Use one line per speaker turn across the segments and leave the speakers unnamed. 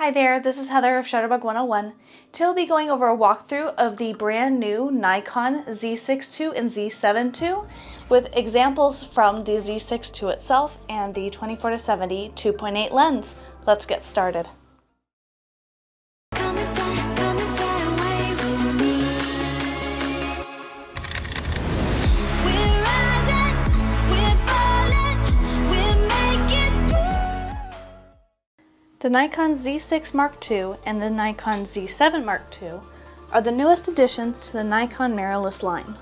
Hi there, this is Heather of Shutterbug 101. Today we'll be going over a walkthrough of the brand new Nikon Z6II and Z7II with examples from the Z6II itself and the 24-70 2.8 lens. Let's get started. The Nikon Z6 Mark II and the Nikon Z7 Mark II are the newest additions to the Nikon mirrorless line.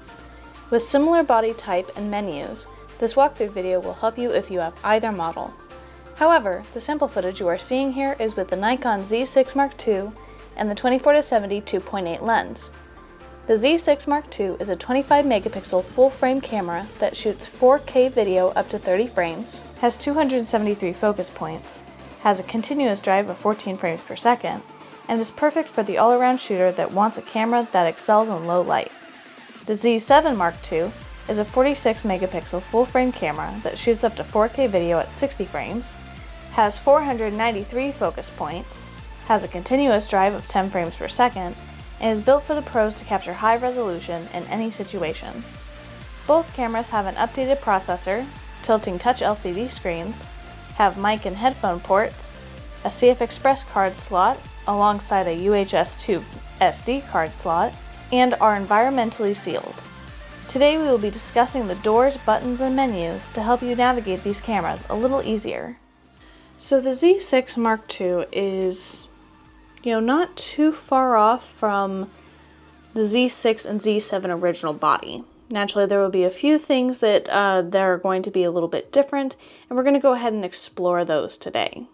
With similar body type and menus, this walkthrough video will help you if you have either model. However, the sample footage you are seeing here is with the Nikon Z6 Mark II and the 24-70 2.8 lens. The Z6 Mark II is a 25 megapixel full-frame camera that shoots 4K video up to 30 frames, has 273 focus points, has a continuous drive of 14 frames per second, and is perfect for the all-around shooter that wants a camera that excels in low light. The Z7 Mark II is a 46 megapixel full-frame camera that shoots up to 4K video at 60 frames, has 493 focus points, has a continuous drive of 10 frames per second, and is built for the pros to capture high resolution in any situation. Both cameras have an updated processor, tilting touch LCD screens, have mic and headphone ports, a CF Express card slot alongside a UHS 2 SD card slot, and are environmentally sealed. Today we will be discussing the doors, buttons, and menus to help you navigate these cameras a little easier. So the Z6 Mark II is, not too far off from the Z6 and Z7 original body. Naturally, there will be a few things that are going to be a little bit different, and we're going to go ahead and explore those today.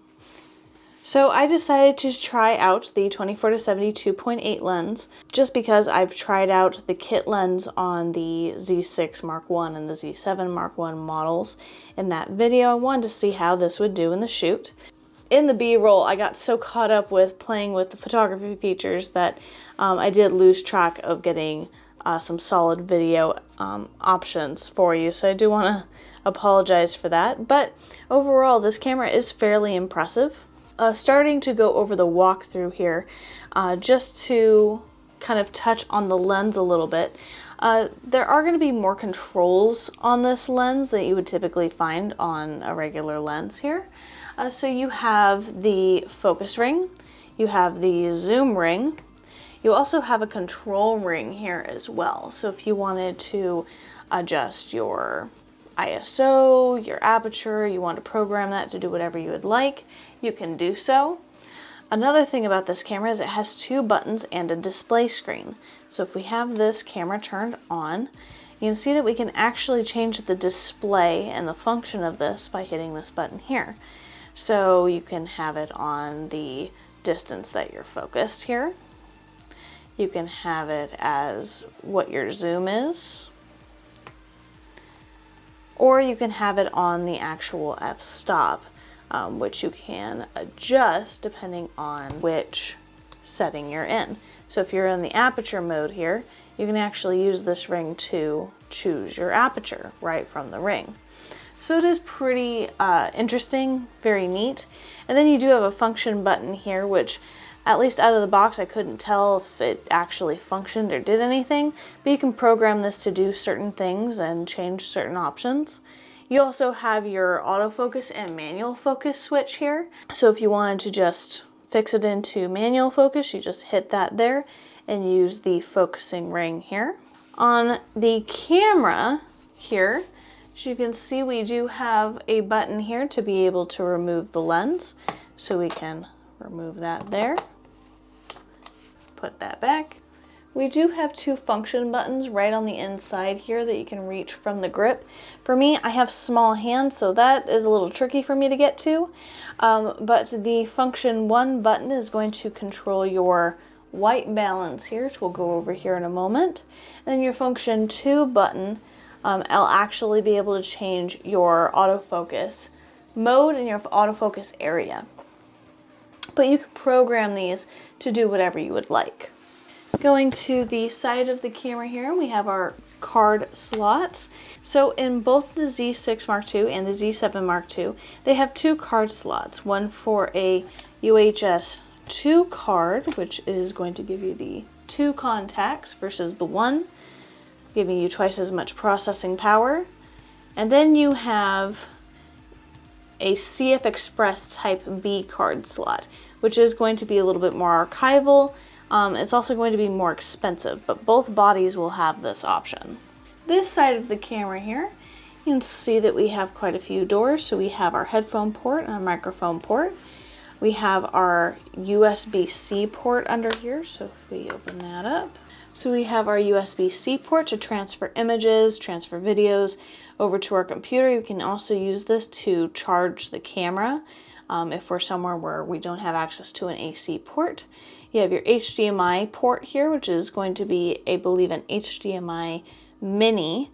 So I decided to try out the 24-70 2.8 lens just because I've tried out the kit lens on the Z6 Mark I and the Z7 Mark I models. In that video, I wanted to see how this would do in the shoot. In the B-roll, I got so caught up with playing with the photography features that I did lose track of getting some solid video options for you, so I do want to apologize for that. But overall, this camera is fairly impressive. Starting to go over the walkthrough here, just to kind of touch on the lens a little bit. There are going to be more controls on this lens that you would typically find on a regular lens here. So you have the focus ring, you have the zoom ring. You also have a control ring here as well. So if you wanted to adjust your ISO, your aperture, you want to program that to do whatever you would like, you can do so. Another thing about this camera is it has two buttons and a display screen. So if we have this camera turned on, you can see that we can actually change the display and the function of this by hitting this button here. So you can have it on the distance that you're focused here. You can have it as what your zoom is, or you can have it on the actual f-stop, which you can adjust depending on which setting you're in. So if you're in the aperture mode here, you can actually use this ring to choose your aperture right from the ring. So it is pretty interesting, very neat. And then you do have a function button here, which at least out of the box, I couldn't tell if it actually functioned or did anything, but you can program this to do certain things and change certain options. You also have your autofocus and manual focus switch here. So if you wanted to just fix it into manual focus, you just hit that there and use the focusing ring here. On the camera here, as you can see, we do have a button here to be able to remove the lens. So we can remove that there. Put that back. We do have two function buttons right on the inside here that you can reach from the grip. For me, I have small hands, so that is a little tricky for me to get to. But the function 1 button is going to control your white balance here, which we'll go over here in a moment. And then your function 2 button, I'll actually be able to change your autofocus mode and your autofocus area. But you can program these to do whatever you would like. Going to the side of the camera here, we have our card slots. So in both the Z6 Mark II and the Z7 Mark II, they have two card slots, one for a UHS 2 card, which is going to give you the 2 contacts versus the 1, giving you twice as much processing power. And then you have a CF Express Type B card slot, which is going to be a little bit more archival. It's also going to be more expensive, but both bodies will have this option. This side of the camera here, you can see that we have quite a few doors. So we have our headphone port and a microphone port. We have our USB-C port under here, so if we open that up. So we have our USB-C port to transfer images, transfer videos over to our computer. You can also use this to charge the camera if we're somewhere where we don't have access to an AC port. You have your HDMI port here, which is going to be, I believe, an HDMI mini.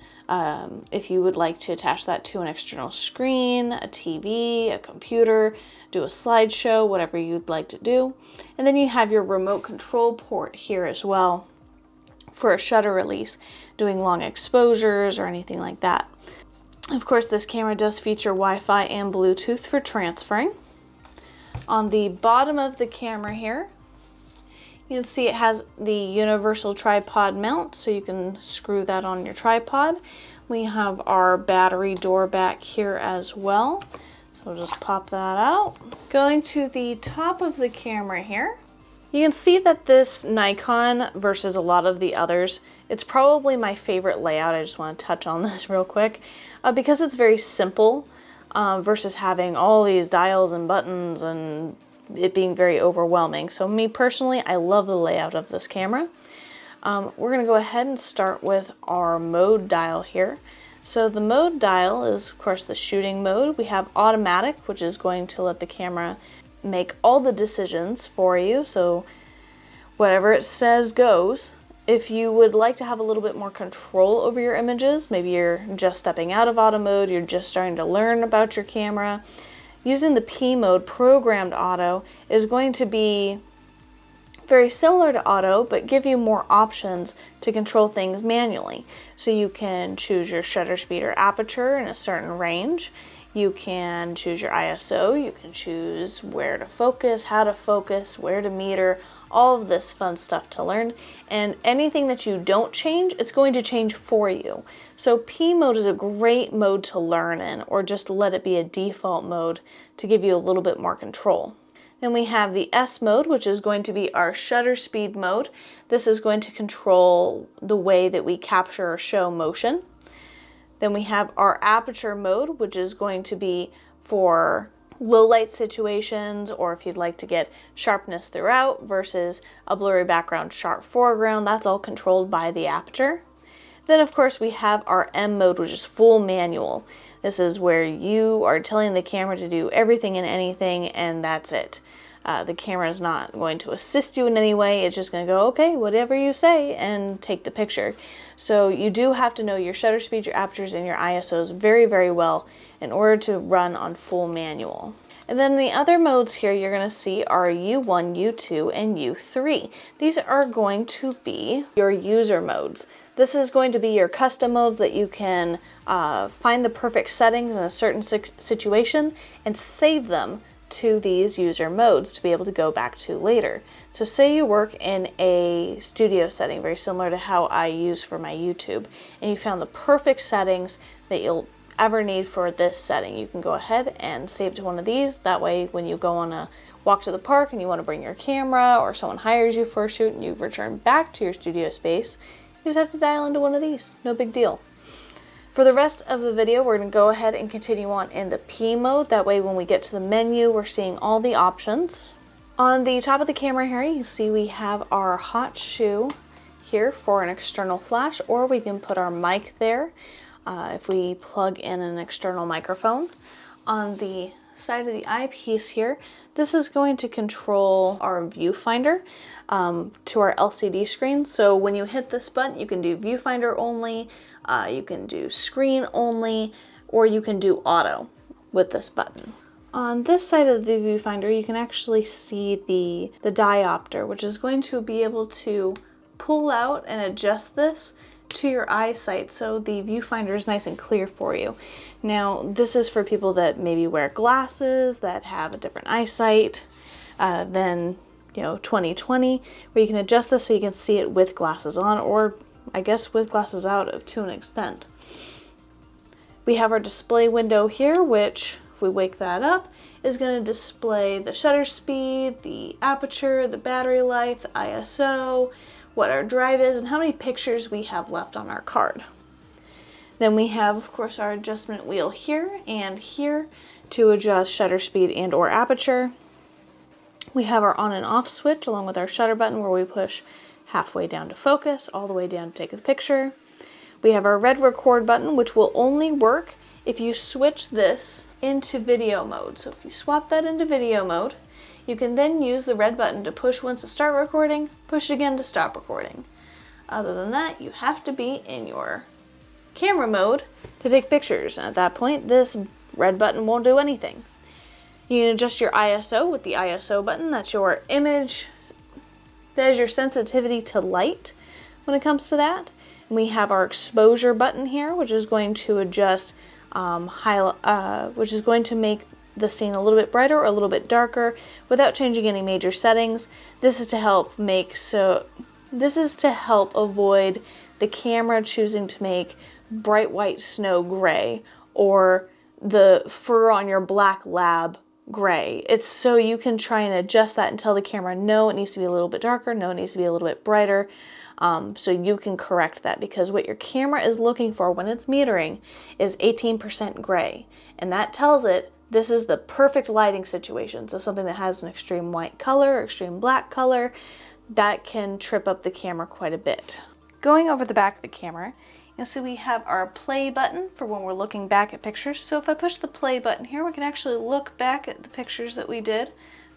If you would like to attach that to an external screen, a TV, a computer, do a slideshow, whatever you'd like to do. And then you have your remote control port here as well for a shutter release, doing long exposures or anything like that. Of course, this camera does feature Wi-Fi and Bluetooth for transferring. On the bottom of the camera here, you can see it has the universal tripod mount, so you can screw that on your tripod. We have our battery door back here as well, so we'll just pop that out. Going to the top of the camera here, you can see that this Nikon versus a lot of the others, it's probably my favorite layout. I just want to touch on this real quick because it's very simple versus having all these dials and buttons and it being very overwhelming. So me personally, I love the layout of this camera. We're going to go ahead and start with our mode dial here. So the mode dial is, of course, the shooting mode. We have automatic, which is going to let the camera make all the decisions for you. So whatever it says goes. If you would like to have a little bit more control over your images, maybe you're just stepping out of auto mode, you're just starting to learn about your camera, using the P mode, programmed auto, is going to be very similar to auto, but give you more options to control things manually. So you can choose your shutter speed or aperture in a certain range. You can choose your ISO, you can choose where to focus, how to focus, where to meter, all of this fun stuff to learn. And anything that you don't change, it's going to change for you. So P mode is a great mode to learn in, or just let it be a default mode to give you a little bit more control. Then we have the S mode, which is going to be our shutter speed mode. This is going to control the way that we capture or show motion. Then we have our aperture mode, which is going to be for low light situations, or if you'd like to get sharpness throughout versus a blurry background, sharp foreground. That's all controlled by the aperture. Then of course we have our M mode, which is full manual. This is where you are telling the camera to do everything and anything, and that's it. The camera is not going to assist you in any way. It's just going to go, okay, whatever you say, and take the picture. So you do have to know your shutter speed, your apertures, and your ISOs very, very well in order to run on full manual. And then the other modes here you're going to see are U1, U2, and U3. These are going to be your user modes. This is going to be your custom mode that you can find the perfect settings in a certain situation and save them to these user modes to be able to go back to later. So say you work in a studio setting, very similar to how I use for my YouTube, and you found the perfect settings that you'll ever need for this setting. You can go ahead and save to one of these. That way when you go on a walk to the park and you want to bring your camera, or someone hires you for a shoot and you return back to your studio space, you just have to dial into one of these. No big deal. For the rest of the video, we're going to go ahead and continue on in the P mode. That way when we get to the menu, we're seeing all the options. On the top of the camera here, you can see we have our hot shoe here for an external flash, or we can put our mic there if we plug in an external microphone. On the side of the eyepiece here, this is going to control our viewfinder to our LCD screen. So when you hit this button, you can do viewfinder only, you can do screen only, or you can do auto with this button. On this side of the viewfinder, you can actually see the diopter, which is going to be able to pull out and adjust this to your eyesight so the viewfinder is nice and clear for you. Now, this is for people that maybe wear glasses, that have a different eyesight than 2020, where you can adjust this so you can see it with glasses on, or I guess with glasses out to an extent. We have our display window here, which, if we wake that up, is going to display the shutter speed, the aperture, the battery life, the ISO, what our drive is, and how many pictures we have left on our card. Then we have, of course, our adjustment wheel here and here to adjust shutter speed and or aperture. We have our on and off switch along with our shutter button where we push halfway down to focus, all the way down to take the picture. We have our red record button, which will only work if you switch this into video mode. So if you swap that into video mode, you can then use the red button to push once to start recording, push it again to stop recording. Other than that, you have to be in your camera mode to take pictures. And at that point, this red button won't do anything. You can adjust your ISO with the ISO button. That's your image. That is your sensitivity to light when it comes to that. And we have our exposure button here, which is going to adjust, which is going to make the scene a little bit brighter or a little bit darker without changing any major settings. This is to help avoid the camera choosing to make bright white snow gray or the fur on your black lab gray. It's so you can try and adjust that and tell the camera, no, it needs to be a little bit darker, no, it needs to be a little bit brighter. So you can correct that, because what your camera is looking for when it's metering is 18% gray. And that tells it this is the perfect lighting situation. So something that has an extreme white color or extreme black color, that can trip up the camera quite a bit. Going over the back of the camera, you'll see we have our play button for when we're looking back at pictures. So if I push the play button here, we can actually look back at the pictures that we did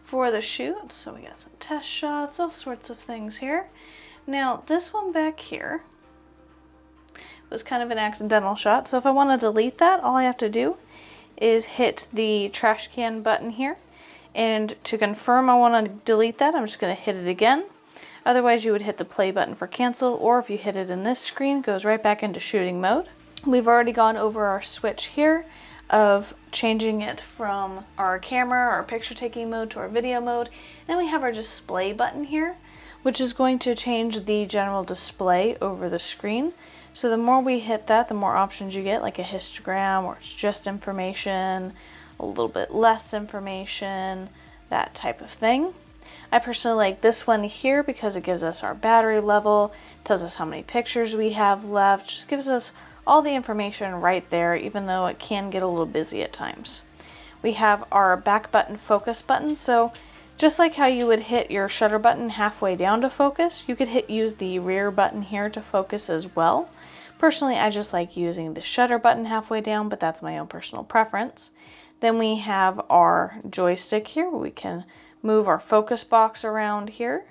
for the shoot. So we got some test shots, all sorts of things here. Now this one back here was kind of an accidental shot. So if I want to delete that, all I have to do is hit the trash can button here. And to confirm I want to delete that, I'm just going to hit it again. Otherwise, you would hit the play button for cancel, or if you hit it in this screen, it goes right back into shooting mode. We've already gone over our switch here of changing it from our camera, our picture taking mode, to our video mode. Then we have our display button here, which is going to change the general display over the screen. So the more we hit that, the more options you get, like a histogram, or it's just information, a little bit less information, that type of thing. I personally like this one here because it gives us our battery level, tells us how many pictures we have left, just gives us all the information right there, even though it can get a little busy at times. We have our back button focus button. So just like how you would hit your shutter button halfway down to focus, you could use the rear button here to focus as well. Personally, I just like using the shutter button halfway down, but that's my own personal preference. Then we have our joystick here, where we can move our focus box around here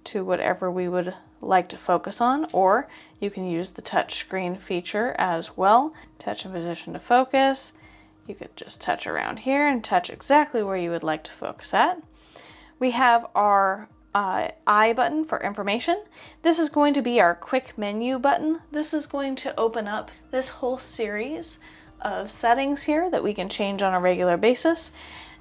to whatever we would like to focus on, or you can use the touch screen feature as well. Touch and position to focus. You could just touch around here and touch exactly where you would like to focus at. We have our I button for information. This is going to be our quick menu button. This is going to open up this whole series of settings here that we can change on a regular basis.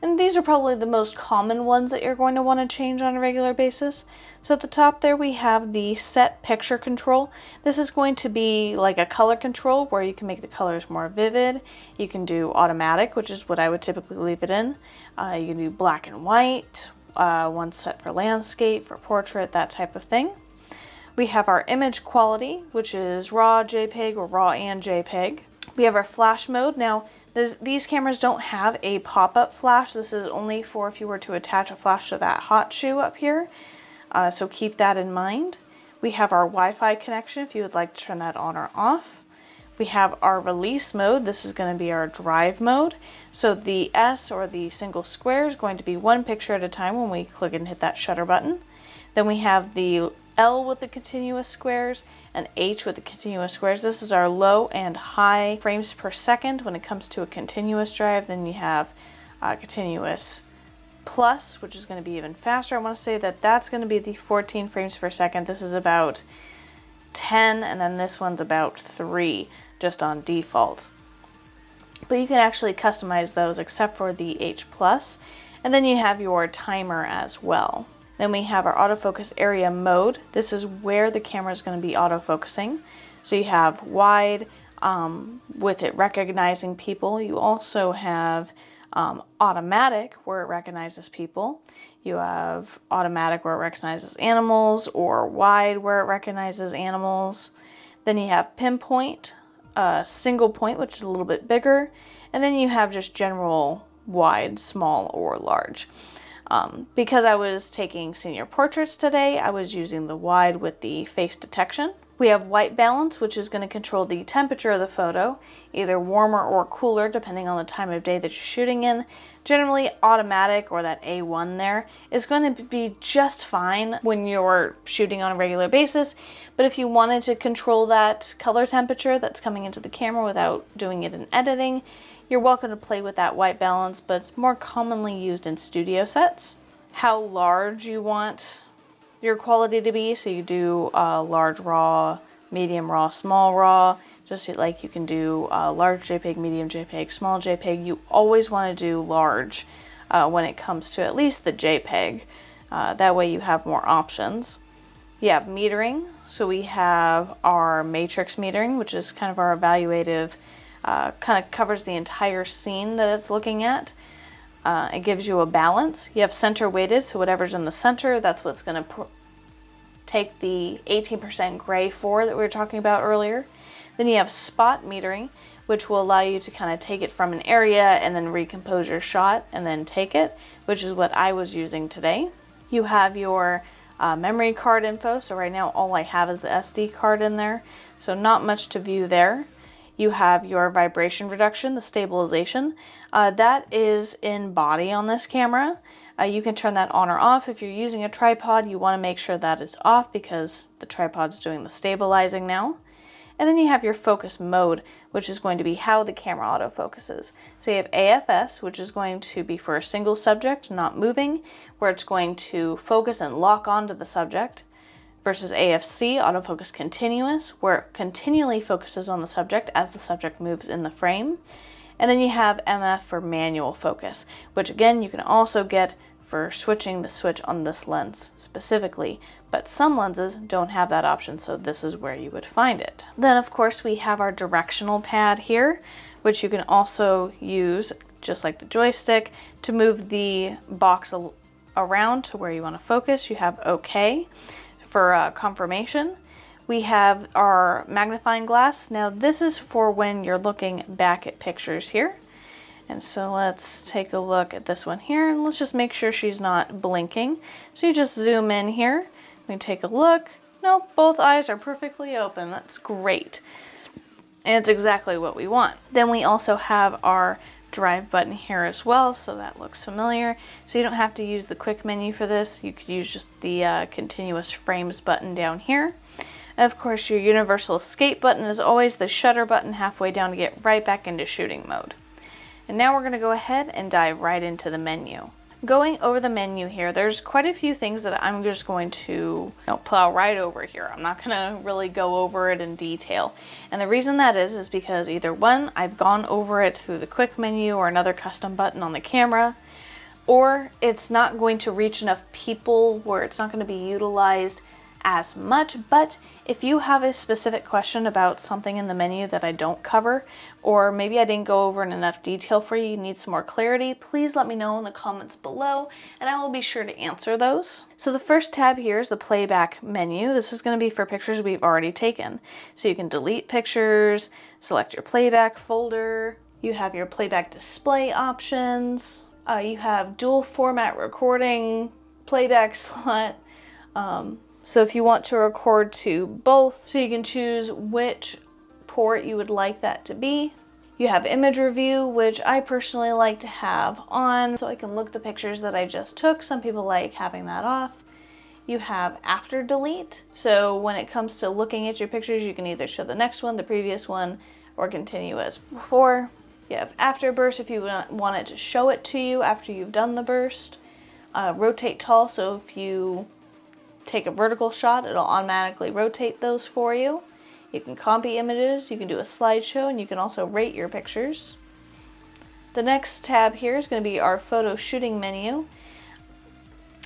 And these are probably the most common ones that you're going to want to change on a regular basis. So at the top there we have the set picture control. This is going to be like a color control where you can make the colors more vivid. You can do automatic, which is what I would typically leave it in. You can do black and white, one set for landscape, for portrait, that type of thing. We have our image quality, which is RAW, JPEG, or RAW and JPEG. We have our flash mode. Now, these cameras don't have a pop-up flash. This is only for if you were to attach a flash to that hot shoe up here. So keep that in mind. We have our Wi-Fi connection if you would like to turn that on or off. We have our release mode. This is going to be our drive mode. So the S, or the single square, is going to be one picture at a time when we click and hit that shutter button. Then we have the L with the continuous squares and H with the continuous squares. This is our low and high frames per second when it comes to a continuous drive. Then you have continuous plus, which is going to be even faster. I want to say that that's going to be the 14 frames per second. This is about 10, and then this one's about 3 just on default. But you can actually customize those except for the H plus. And then you have your timer as well. Then we have our autofocus area mode. This is where the camera is going to be autofocusing. So you have wide, with it recognizing people. You also have automatic, where it recognizes people. You have automatic, where it recognizes animals, or wide, where it recognizes animals. Then you have pinpoint, single point, which is a little bit bigger. And then you have just general wide, small, or large. Because I was taking senior portraits today, I was using the wide with the face detection. We have white balance, which is going to control the temperature of the photo, either warmer or cooler depending on the time of day that you're shooting in. Generally, automatic, or that A1 there, is going to be just fine when you're shooting on a regular basis. But if you wanted to control that color temperature that's coming into the camera without doing it in editing, you're welcome to play with that white balance, but it's more commonly used in studio sets. How large you want your quality to be, so you do large raw, medium raw, small raw, just like you can do large JPEG, medium JPEG, small JPEG. You always want to do large when it comes to at least the JPEG. That way you have more options. You have metering, so we have our matrix metering, which is kind of our evaluative, kind of covers the entire scene that it's looking at. It gives you a balance. You have center weighted, so whatever's in the center, that's what's going to take the 18% gray for that we were talking about earlier. Then you have spot metering, which will allow you to kind of take it from an area and then recompose your shot and then take it, which is what I was using today. You have your memory card info, so right now all I have is the SD card in there, so not much to view there. You have your vibration reduction, the stabilization. That is in body on this camera. You can turn that on or off. If you're using a tripod, you want to make sure that is off because the tripod's doing the stabilizing now. And then you have your focus mode, which is going to be how the camera autofocuses. So you have AFS, which is going to be for a single subject, not moving, where it's going to focus and lock onto the subject, versus AFC, autofocus continuous, where it continually focuses on the subject as the subject moves in the frame. And then you have MF for manual focus, which again you can also get for switching the switch on this lens specifically, but some lenses don't have that option, so this is where you would find it. Then of course we have our directional pad here, which you can also use, just like the joystick, to move the box around to where you want to focus. You have OK for confirmation. We have our magnifying glass. Now this is for when you're looking back at pictures here. And so let's take a look at this one here, and let's just make sure she's not blinking. So you just zoom in here, we take a look. Nope, both eyes are perfectly open. That's great. And it's exactly what we want. Then we also have our drive button here as well, so that looks familiar. So you don't have to use the quick menu for this. You could use just the continuous frames button down here. And of course, your universal escape button is always the shutter button halfway down to get right back into shooting mode. And now we're going to go ahead and dive right into the menu. Going over the menu here, there's quite a few things that I'm just going to plow right over here. I'm not going to really go over it in detail. And the reason that is because either one, I've gone over it through the quick menu or another custom button on the camera, or it's not going to reach enough people where it's not going to be utilized as much. But if you have a specific question about something in the menu that I don't cover, or maybe I didn't go over in enough detail for you, you need some more clarity, please let me know in the comments below and I will be sure to answer those. So the first tab here is the playback menu. This is going to be for pictures we've already taken. So you can delete pictures, select your playback folder, you have your playback display options, you have dual format recording, playback slot. So if you want to record to both, so you can choose which port you would like that to be. You have image review, which I personally like to have on so I can look at the pictures that I just took. Some people like having that off. You have after delete. So when it comes to looking at your pictures, you can either show the next one, the previous one, or continue as before. You have after burst if you want it to show it to you after you've done the burst. Rotate tall, so if you take a vertical shot, it'll automatically rotate those for you. You can copy images, you can do a slideshow, and you can also rate your pictures. The next tab here is going to be our photo shooting menu.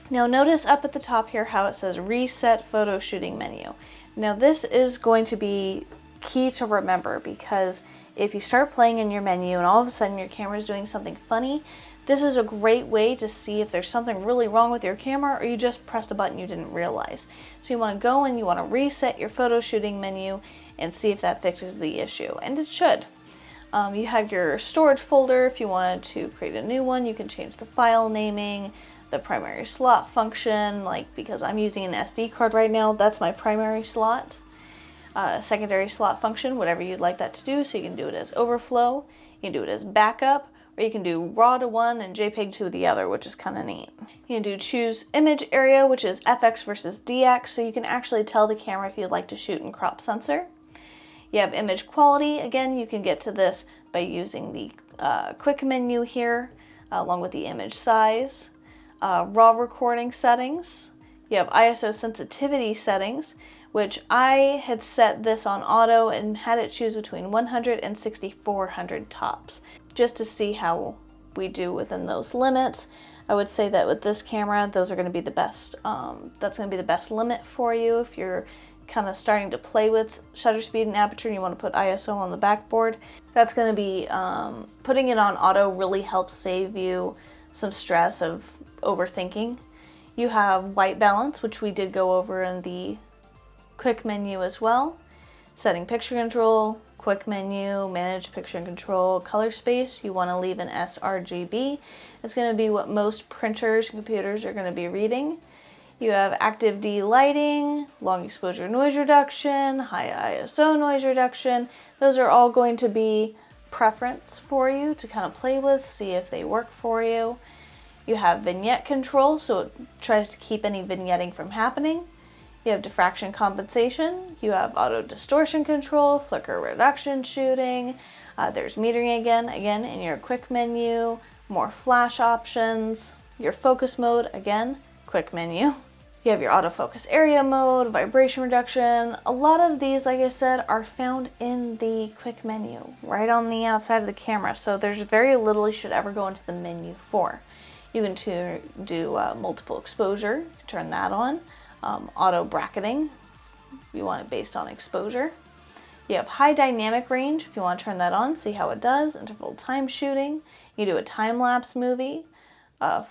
Now notice up at the top here how it says reset photo shooting menu. Now this is going to be key to remember, because if you start playing in your menu and all of a sudden your camera is doing something funny, this is a great way to see if there's something really wrong with your camera or you just pressed a button you didn't realize. So you want to go and you want to reset your photo shooting menu and see if that fixes the issue, and it should. You have your storage folder. If you wanted to create a new one, you can change the file naming, the primary slot function, like because I'm using an SD card right now, that's my primary slot. Secondary slot function, whatever you'd like that to do, so you can do it as overflow, you can do it as backup, or you can do RAW to one and JPEG to the other, which is kind of neat. You can do choose image area, which is FX versus DX, so you can actually tell the camera if you'd like to shoot in crop sensor. You have image quality. Again, you can get to this by using the quick menu here, along with the image size. RAW recording settings. You have ISO sensitivity settings, which I had set this on auto and had it choose between 100 and 6400 tops, just to see how we do within those limits. I would say that with this camera, those are going to be the best. That's going to be the best limit for you if you're kind of starting to play with shutter speed and aperture and you want to put ISO on the backboard. That's going to be, putting it on auto really helps save you some stress of overthinking. You have white balance, which we did go over in the quick menu as well. Setting picture control, quick menu, manage picture control, color space, you want to leave an sRGB. It's going to be what most printers and computers are going to be reading. You have active D lighting, long exposure noise reduction, high ISO noise reduction. Those are all going to be preference for you to kind of play with, see if they work for you. You have vignette control, so it tries to keep any vignetting from happening. You have diffraction compensation. You have auto distortion control, flicker reduction shooting. There's metering again in your quick menu, more flash options. Your focus mode, again, quick menu. You have your autofocus area mode, vibration reduction. A lot of these, like I said, are found in the quick menu, right on the outside of the camera. So there's very little you should ever go into the menu for. You can do multiple exposure, turn that on. Auto bracketing, you want it based on exposure. You have high dynamic range, if you want to turn that on, see how it does. Interval time shooting. You do a time-lapse movie.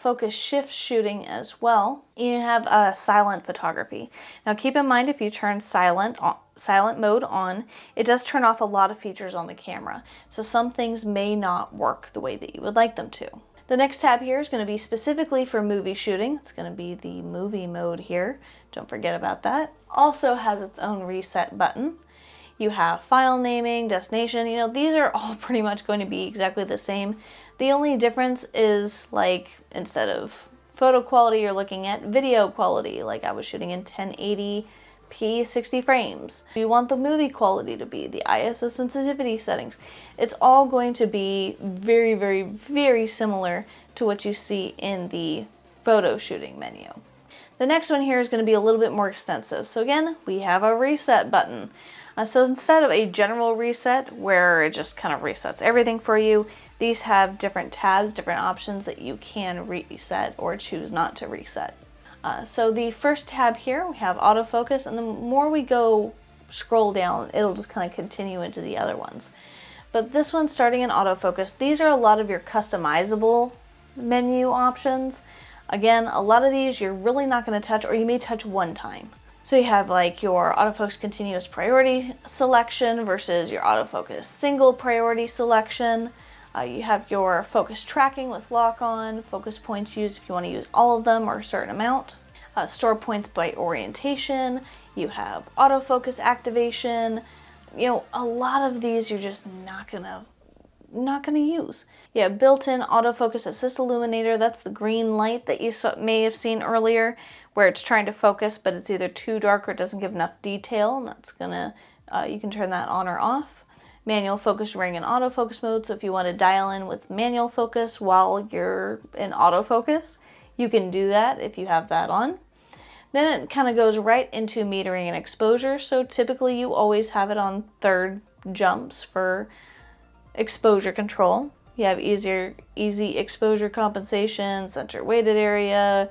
Focus shift shooting as well. You have silent photography. Now keep in mind, if you turn silent mode on, it does turn off a lot of features on the camera. So some things may not work the way that you would like them to. The next tab here is going to be specifically for movie shooting. It's going to be the movie mode here. Don't forget about that. Also has its own reset button. You have file naming, destination, these are all pretty much going to be exactly the same. The only difference is, like, instead of photo quality, you're looking at video quality. Like I was shooting in 1080p 60 frames. You want the movie quality to be, the ISO sensitivity settings. It's all going to be very, very, very similar to what you see in the photo shooting menu. The next one here is going to be a little bit more extensive. So again, we have a reset button. So instead of a general reset where it just kind of resets everything for you, these have different tabs, different options that you can reset or choose not to reset. So the first tab here, we have autofocus, and the more we scroll down, it'll just kind of continue into the other ones. But this one, starting in autofocus, these are a lot of your customizable menu options. Again, a lot of these you're really not going to touch, or you may touch one time. So you have like your autofocus continuous priority selection versus your autofocus single priority selection. You have your focus tracking with lock on, focus points used if you want to use all of them or a certain amount. Store points by orientation. You have autofocus activation. A lot of these you're just not gonna use. Yeah, built-in autofocus assist illuminator. That's the green light that you may have seen earlier, where it's trying to focus, but it's either too dark or it doesn't give enough detail, and that's gonna, you can turn that on or off. Manual focus ring and autofocus mode, so if you want to dial in with manual focus while you're in autofocus, you can do that if you have that on. Then it kind of goes right into metering and exposure, so typically you always have it on third jumps for exposure control. You have easy exposure compensation, center weighted area.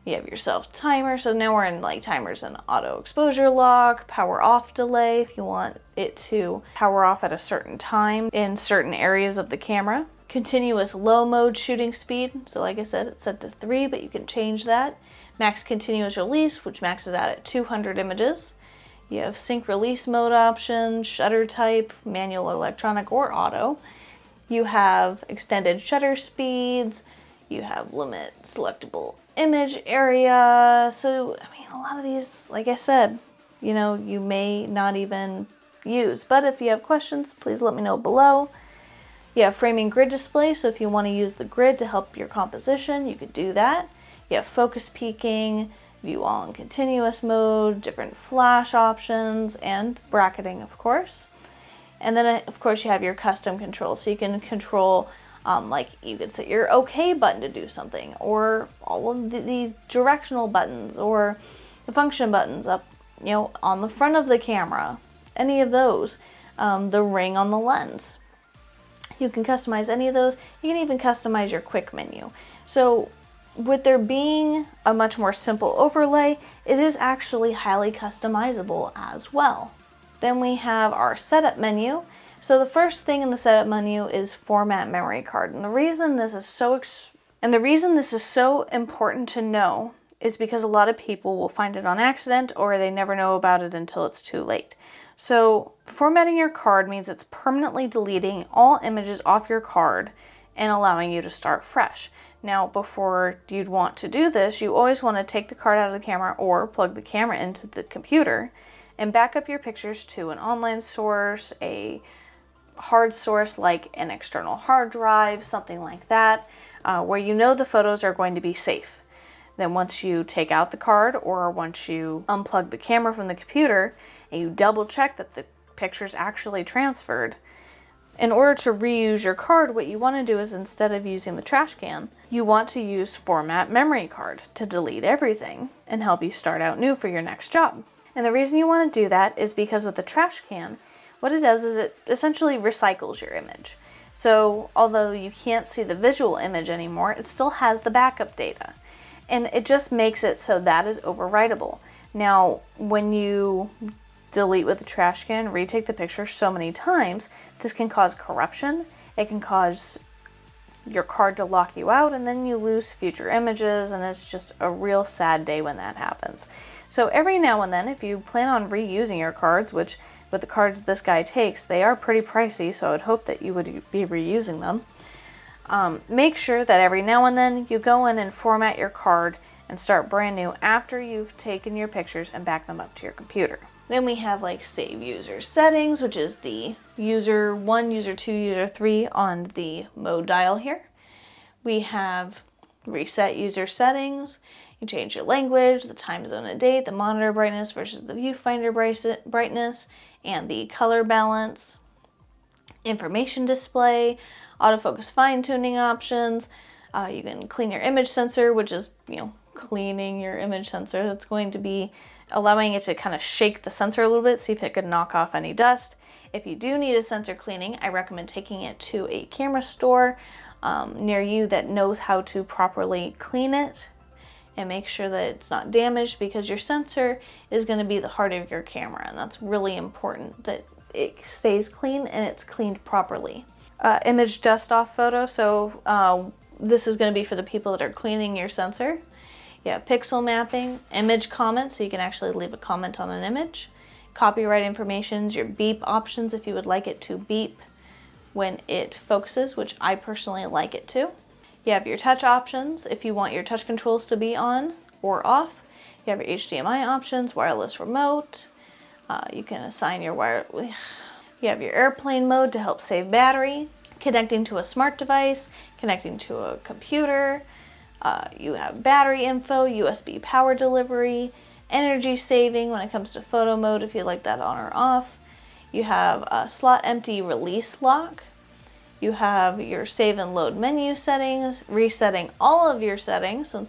You have your self timer. So now we're in like timers and auto exposure lock, power off delay if you want it to power off at a certain time in certain areas of the camera. Continuous low mode shooting speed. So like I said, it's set to 3, but you can change that. Max continuous release, which maxes out at 200 images. You have sync release mode options, shutter type, manual, electronic, or auto. You have extended shutter speeds. You have limit selectable image area. So, I mean, a lot of these, like I said, you know, you may not even use. But if you have questions, please let me know below. You have framing grid display, so if you want to use the grid to help your composition, you could do that. You have focus peaking, view all in continuous mode, different flash options, and bracketing, of course. And then, of course, you have your custom control, so you can control, like you could set your OK button to do something, or all of these directional buttons, or the function buttons up, you know, on the front of the camera, any of those, the ring on the lens. You can customize any of those. You can even customize your quick menu. So with there being a much more simple overlay, it is actually highly customizable as well. Then we have our setup menu. So the first thing in the setup menu is format memory card. And the reason this is so important to know is because a lot of people will find it on accident, or they never know about it until it's too late. So formatting your card means it's permanently deleting all images off your card and allowing you to start fresh. Now, before you'd want to do this, you always want to take the card out of the camera or plug the camera into the computer and back up your pictures to an online source, a hard source like an external hard drive, something like that, where you know the photos are going to be safe. Then once you take out the card, or once you unplug the camera from the computer and you double check that the picture's actually transferred, in order to reuse your card, what you want to do is, instead of using the trash can, you want to use format memory card to delete everything and help you start out new for your next job. And the reason you want to do that is because with the trash can, what it does is it essentially recycles your image. So although you can't see the visual image anymore, it still has the backup data. And it just makes it so that is overwritable. Now, when you delete with the trash can, retake the picture so many times, this can cause corruption. It can cause your card to lock you out, and then you lose future images, and it's just a real sad day when that happens. So every now and then, if you plan on reusing your cards, which with the cards this guy takes, they are pretty pricey, so I would hope that you would be reusing them. Make sure that every now and then you go in and format your card and start brand new after you've taken your pictures and back them up to your computer. Then we have like save user settings, which is the user 1, user 2, user 3 on the mode dial here. We have reset user settings. You change your language, the time zone and date, the monitor brightness versus the viewfinder brightness, and the color balance. Information display, autofocus fine-tuning options. You can clean your image sensor, which is, cleaning your image sensor. That's going to be allowing it to kind of shake the sensor a little bit, see if it could knock off any dust. If you do need a sensor cleaning, I recommend taking it to a camera store near you that knows how to properly clean it and make sure that it's not damaged, because your sensor is going to be the heart of your camera, and that's really important that it stays clean and it's cleaned properly. Image dust off photo, so this is going to be for the people that are cleaning your sensor. Yeah, pixel mapping, image comment, so you can actually leave a comment on an image. Copyright informations, your beep options if you would like it to beep when it focuses, which I personally like it to. You have your touch options if you want your touch controls to be on or off. You have your HDMI options, wireless remote. You can assign your You have your airplane mode to help save battery, connecting to a smart device, connecting to a computer. You have battery info, USB power delivery, energy saving when it comes to photo mode if you like that on or off. You have a slot empty release lock. You have your save and load menu settings, resetting all of your settings. So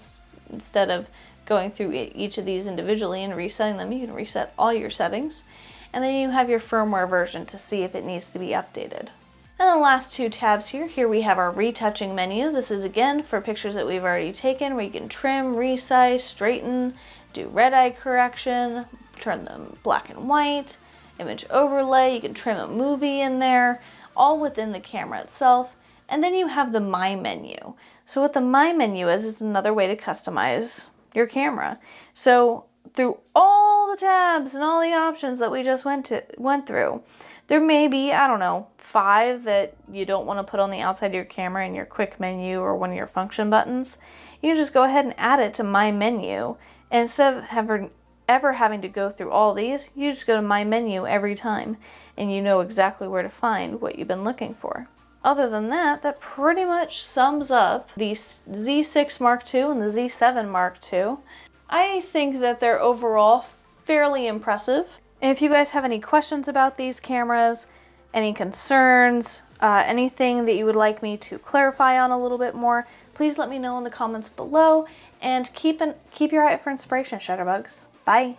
instead of going through each of these individually and resetting them, you can reset all your settings. And then you have your firmware version to see if it needs to be updated. And the last two tabs here we have our retouching menu. This is again for pictures that we've already taken where you can trim, resize, straighten, do red eye correction, turn them black and white, image overlay, you can trim a movie in there, all within the camera itself. And then you have the My menu. So what the My menu is another way to customize your camera. So through all the tabs and all the options that we just went through, there may be, I don't know, 5 that you don't want to put on the outside of your camera in your quick menu or one of your function buttons. You can just go ahead and add it to My menu. And instead of ever having to go through all these, you just go to My menu every time and you know exactly where to find what you've been looking for. Other than that, that pretty much sums up the Z6 Mark II and the Z7 Mark II. I think that they're overall fairly impressive. If you guys have any questions about these cameras, any concerns, anything that you would like me to clarify on a little bit more, please let me know in the comments below, and keep your eye out for inspiration, Shutterbugs. Bye!